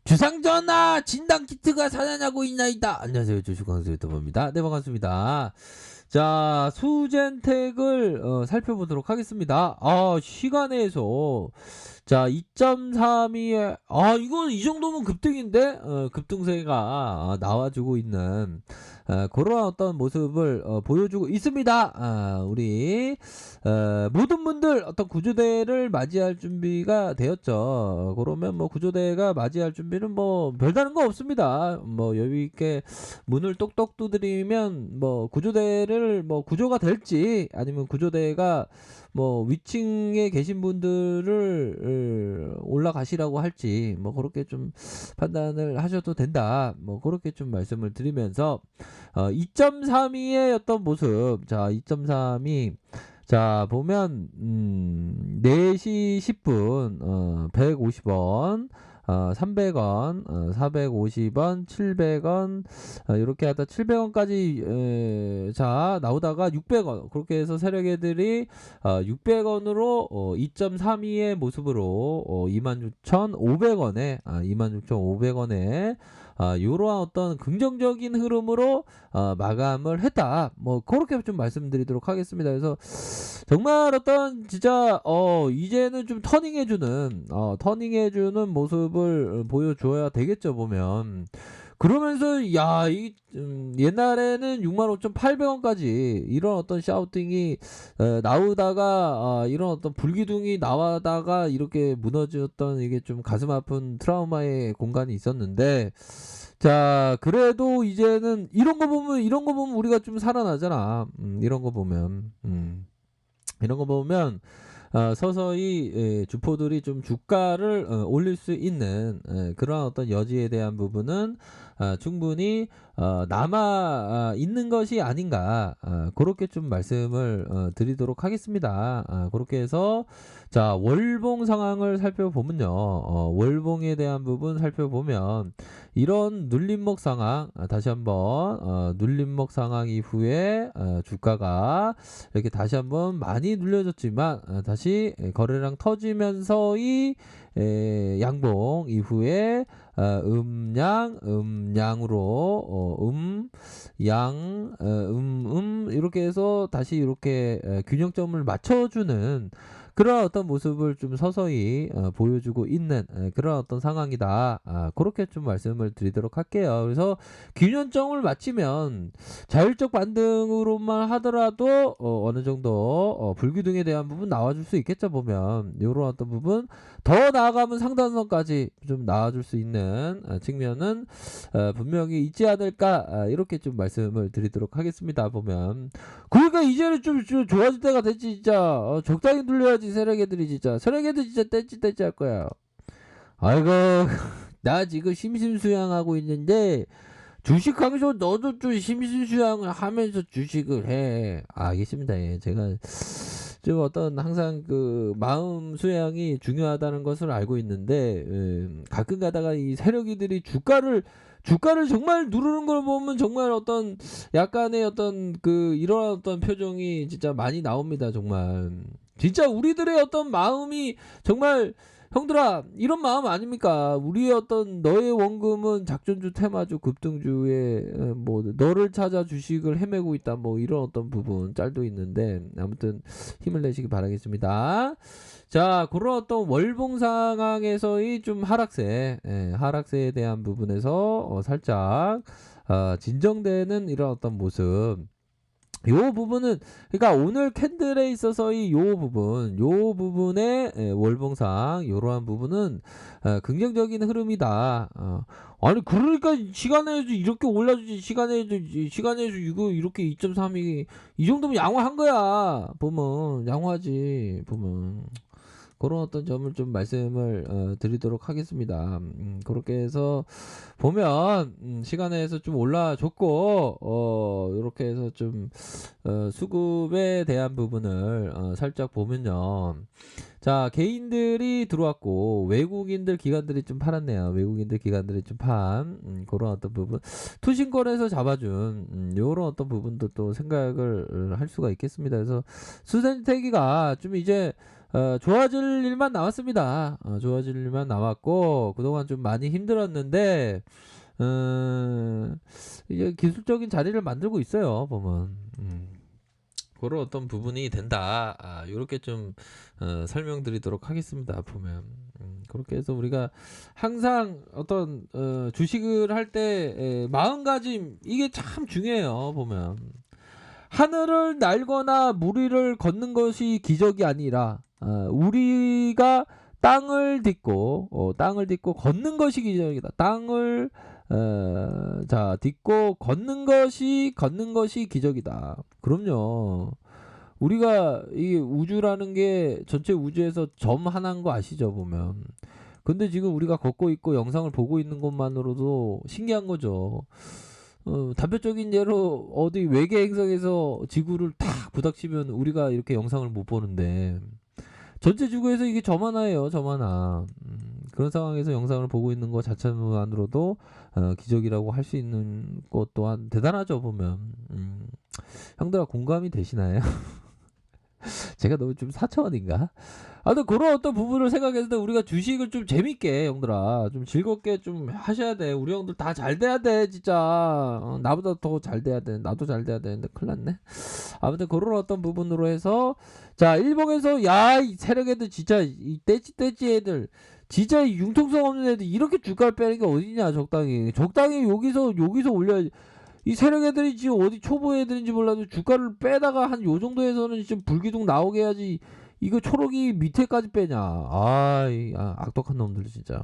주상전하 진단키트가 살아나고 있나이다. 안녕하세요, 주식광수 유튜버입니다. 네, 반갑습니다. 자, 수젠텍을 살펴보도록 하겠습니다. 시간에서 자 2.32에 이건 이 정도면 급등인데 급등세가 나와주고 있는 그런 어떤 모습을 보여주고 있습니다. 우리 모든 분들 어떤 구조대를 맞이할 준비가 되었죠. 그러면 뭐 구조대가 맞이할 준비는 뭐 별다른 거 없습니다. 뭐 여유 있게 문을 똑똑 두드리면 뭐 구조대를 뭐 구조가 될지 아니면 구조대가 뭐 위층에 계신 분들을 올라가시라고 할지 뭐 그렇게 좀 판단을 하셔도 된다. 뭐 그렇게 좀 말씀을 드리면서 2.32의 어떤 모습. 자, 2.32 자, 보면 4시 10분 150원 300원 450원 700원 이렇게 하다 700원까지 자 나오다가 600원 그렇게 해서 세력애들이 600원으로 2.32의 모습으로 26,500원에 26,500원에 이러한 어떤 긍정적인 흐름으로 마감을 했다. 뭐 그렇게 좀 말씀드리도록 하겠습니다. 그래서 정말 어떤 진짜 이제는 좀 터닝해주는 모습을 보여줘야 되겠죠 보면. 그러면서 옛날에는 65,800원까지 이런 어떤 샤우팅이 나오다가 이런 어떤 불기둥이 나와다가 이렇게 무너졌던 이게 좀 가슴 아픈 트라우마의 공간이 있었는데 자 그래도 이제는 이런 거 보면 우리가 좀 살아나잖아. 이런 거 보면 서서히 주포들이 좀 주가를 올릴 수 있는 그런 어떤 여지에 대한 부분은 충분히 남아 있는 것이 아닌가 그렇게 좀 말씀을 드리도록 하겠습니다. 그렇게 해서 자 월봉 상황을 살펴보면요. 월봉에 대한 부분 살펴보면 이런 눌림목 상황 다시 한번 눌림목 상황 이후에 주가가 이렇게 다시 한번 많이 눌려졌지만 다시 거래량 터지면서의 양봉 이후에 음양으로 이렇게 해서 다시 이렇게 균형점을 맞춰주는 그런 어떤 모습을 좀 서서히 보여주고 있는 그런 어떤 상황이다. 그렇게 좀 말씀을 드리도록 할게요. 그래서 균형점을 맞추면 자율적 반등으로만 하더라도 어느 정도 불기둥에 대한 부분 나와줄 수 있겠죠 보면 이런 어떤 부분 더 나아가면 상단선까지 좀 나와줄 수 있는 측면은 분명히 있지 않을까 이렇게 좀 말씀을 드리도록 하겠습니다 보면. 그러니까 이제는 좀 좋아질 때가 됐지 진짜. 적당히 눌려야지 세력애들이 진짜. 세력애들 진짜 떼찌 할 거야. 아이고 나 지금 심심수양하고 있는데 주식 강조 너도 좀 심심수양을 하면서 주식을 해. 알겠습니다. 예. 제가 좀 어떤 항상 그 마음 수양이 중요하다는 것을 알고 있는데 가끔 가다가 이 세력이들이 주가를 정말 누르는 걸 보면 정말 어떤 약간의 어떤 그 이런 어떤 표정이 진짜 많이 나옵니다. 정말 진짜 우리들의 어떤 마음이 정말 형들아 이런 마음 아닙니까? 우리의 어떤 너의 원금은 작전주 테마주 급등주에 뭐 너를 찾아 주식을 헤매고 있다 뭐 이런 어떤 부분 짤도 있는데 아무튼 힘을 내시기 바라겠습니다. 자 그런 어떤 월봉 상황에서의 좀 하락세에 대한 부분에서 살짝 진정되는 이런 어떤 모습 요 부분은 그러니까 오늘 캔들에 있어서의 요 부분의 월봉상 요러한 부분은 긍정적인 흐름이다. 아니 그러니까 시간에도 이렇게 올라주지 시간에도 이거 이렇게 2.3이 이 정도면 양호한 거야. 보면 양호하지 보면. 그런 어떤 점을 좀 말씀을 드리도록 하겠습니다. 그렇게 해서 보면 시간에서 좀 올라줬고 이렇게 해서 좀 수급에 대한 부분을 살짝 보면요. 자 개인들이 들어왔고 외국인들 기관들이 좀 팔았네요. 외국인들 기관들이 좀 판 그런 어떤 부분 투신권에서 잡아준 요런 어떤 부분도 또 생각을 할 수가 있겠습니다. 그래서 수sen태기가 좀 이제 좋아질 일만 남았습니다. 좋아질 일만 남았고 그동안 좀 많이 힘들었는데 이제 기술적인 자리를 만들고 있어요 보면. 그런 어떤 부분이 된다. 요렇게 좀 설명드리도록 하겠습니다. 보면 그렇게 해서 우리가 항상 어떤 주식을 할 때 마음가짐 이게 참 중요해요. 보면 하늘을 날거나 물 위를 걷는 것이 기적이 아니라 우리가 땅을 딛고 걷는 것이 기적이다. 땅을 딛고 걷는 것이 기적이다. 그럼요. 우리가 이 우주라는 게 전체 우주에서 점 하나인 거 아시죠, 보면. 근데 지금 우리가 걷고 있고 영상을 보고 있는 것만으로도 신기한 거죠. 단편적인 예로 어디 외계 행성에서 지구를 탁 부닥치면 우리가 이렇게 영상을 못 보는데 전체 지구에서 이게 점 하나예요, 점 하나. 그런 상황에서 영상을 보고 있는 것 자체만으로도 기적이라고 할 수 있는 것 또한 대단하죠, 보면. 형들아 공감이 되시나요? 제가 너무 좀 사차원인가? 근데 그런 어떤 부분을 생각했을 때 우리가 주식을 좀 재밌게 형들아 좀 즐겁게 좀 하셔야 돼. 우리 형들 다 잘 돼야 돼 진짜. 나보다 더 잘 돼야 돼. 나도 잘 돼야 되는데 큰일 났네. 아무튼 그런 어떤 부분으로 해서 자 일본에서 야 이 세력 애들 진짜 이 떼찌 애들 진짜 이 융통성 없는 애들 이렇게 주가를 빼는 게 어디냐 적당히 여기서 올려야지. 이 세력 애들이 지금 어디 초보 애들인지 몰라도 주가를 빼다가 한 요 정도에서는 지금 불기둥 나오게 해야지. 이거 초록이 밑에까지 빼냐. 악독한 놈들 진짜.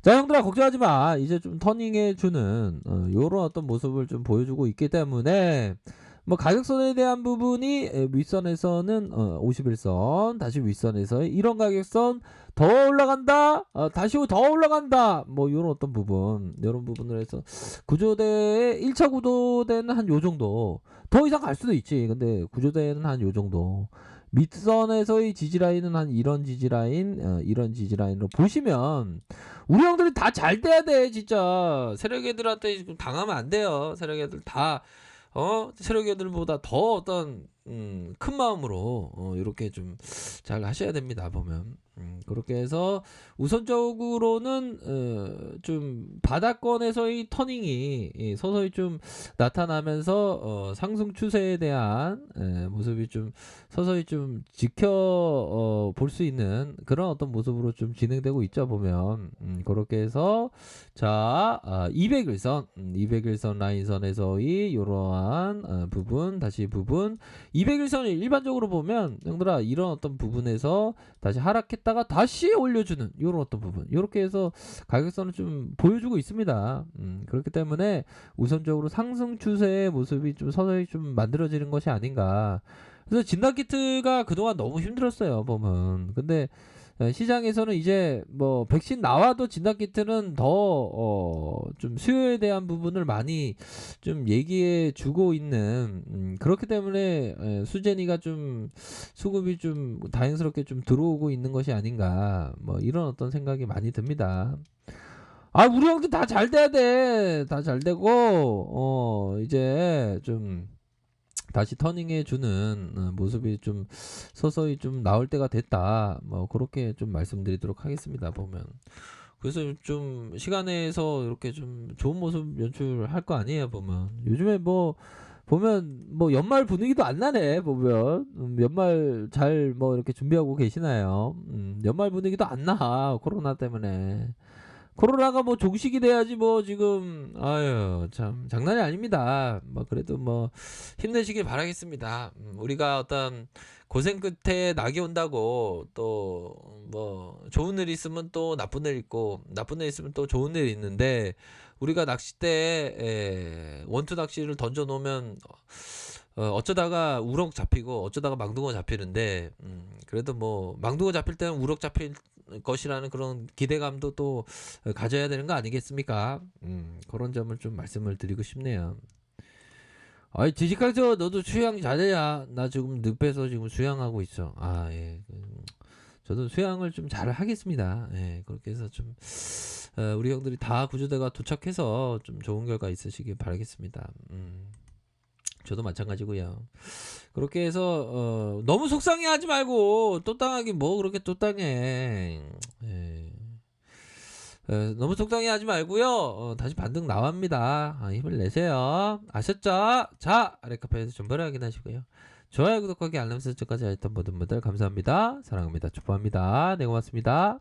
자 형들아 걱정하지 마. 이제 좀 터닝해 주는 요런 어떤 모습을 좀 보여주고 있기 때문에 뭐 가격선에 대한 부분이 윗선에서는 51선 다시 윗선에서 이런 가격선 더 올라간다 다시 더 올라간다 뭐 요런 어떤 부분 요런 부분을 해서 구조대의 1차 구조대는 한 요정도 더 이상 갈 수도 있지. 근데 구조대는 한 요정도 밑선에서의 지지라인은 한 이런 지지라인으로 보시면 우리 형들이 다 잘 돼야 돼 진짜. 세력 애들한테 당하면 안 돼요. 세력 애들 다 세력 애들보다 더 어떤 큰 마음으로 이렇게 좀 잘 하셔야 됩니다. 보면 그렇게 해서 우선적으로는 좀 바닥권에서의 터닝이 서서히 좀 나타나면서 상승 추세에 대한 모습이 좀 서서히 좀 지켜 볼 수 있는 그런 어떤 모습으로 좀 진행되고 있죠. 보면 그렇게 해서 자 200일선 라인선에서의 이러한 부분 다시 부분 200일선을 일반적으로 보면 형들아 이런 어떤 부분에서 다시 하락했다가 다시 올려주는 이런 어떤 부분 이렇게 해서 가격선을 좀 보여주고 있습니다. 그렇기 때문에 우선적으로 상승 추세의 모습이 좀 서서히 좀 만들어지는 것이 아닌가. 그래서 진단키트가 그동안 너무 힘들었어요 보면. 근데 시장에서는 이제 뭐 백신 나와도 진단키트는 더 좀 수요에 대한 부분을 많이 좀 얘기해 주고 있는 그렇기 때문에 수제니가 좀 수급이 좀 다행스럽게 좀 들어오고 있는 것이 아닌가 뭐 이런 어떤 생각이 많이 듭니다. 우리 형들 다 잘 돼야 돼. 다 잘 되고 이제 좀 다시 터닝해 주는 모습이 좀 서서히 좀 나올 때가 됐다. 뭐 그렇게 좀 말씀드리도록 하겠습니다. 보면. 그래서 좀 시간에서 이렇게 좀 좋은 모습 연출할 거 아니에요. 보면. 요즘에 뭐 보면 뭐 연말 분위기도 안 나네. 보면 연말 잘 뭐 이렇게 준비하고 계시나요? 연말 분위기도 안 나. 코로나 때문에. 코로나가 뭐 종식이 돼야지 뭐 지금 아유 참 장난이 아닙니다. 뭐 그래도 뭐 힘내시길 바라겠습니다. 우리가 어떤 고생 끝에 낙이 온다고 또 뭐 좋은 일 있으면 또 나쁜 일 있고 나쁜 일 있으면 또 좋은 일 있는데 우리가 낚싯대에 원투 낚시를 던져 놓으면 어쩌다가 우럭 잡히고 어쩌다가 망둥어 잡히는데 그래도 뭐 망둥어 잡힐 때는 우럭 잡힐 것이라는 그런 기대감도 또 가져야 되는 거 아니겠습니까? 그런 점을 좀 말씀을 드리고 싶네요. 지식학서 너도 수양 잘해야. 나 지금 늪에서 지금 수양하고 있어. 예. 저도 수양을 좀 잘 하겠습니다. 예. 그렇게 해서 좀 우리 형들이 다 구조대가 도착해서 좀 좋은 결과 있으시길 바라겠습니다. 저도 마찬가지고요. 그렇게 해서 너무 속상해하지 말고 또 당하긴 뭐 그렇게 또 당해. 예. 너무 속상해하지 말고요. 다시 반등 나옵니다. 힘을 내세요. 아셨죠? 자, 아래 카페에서 정보를 확인하시고요. 좋아요, 구독하기, 알람 설정까지 하셨던 모든 분들 감사합니다. 사랑합니다. 축복합니다. 네, 고맙습니다.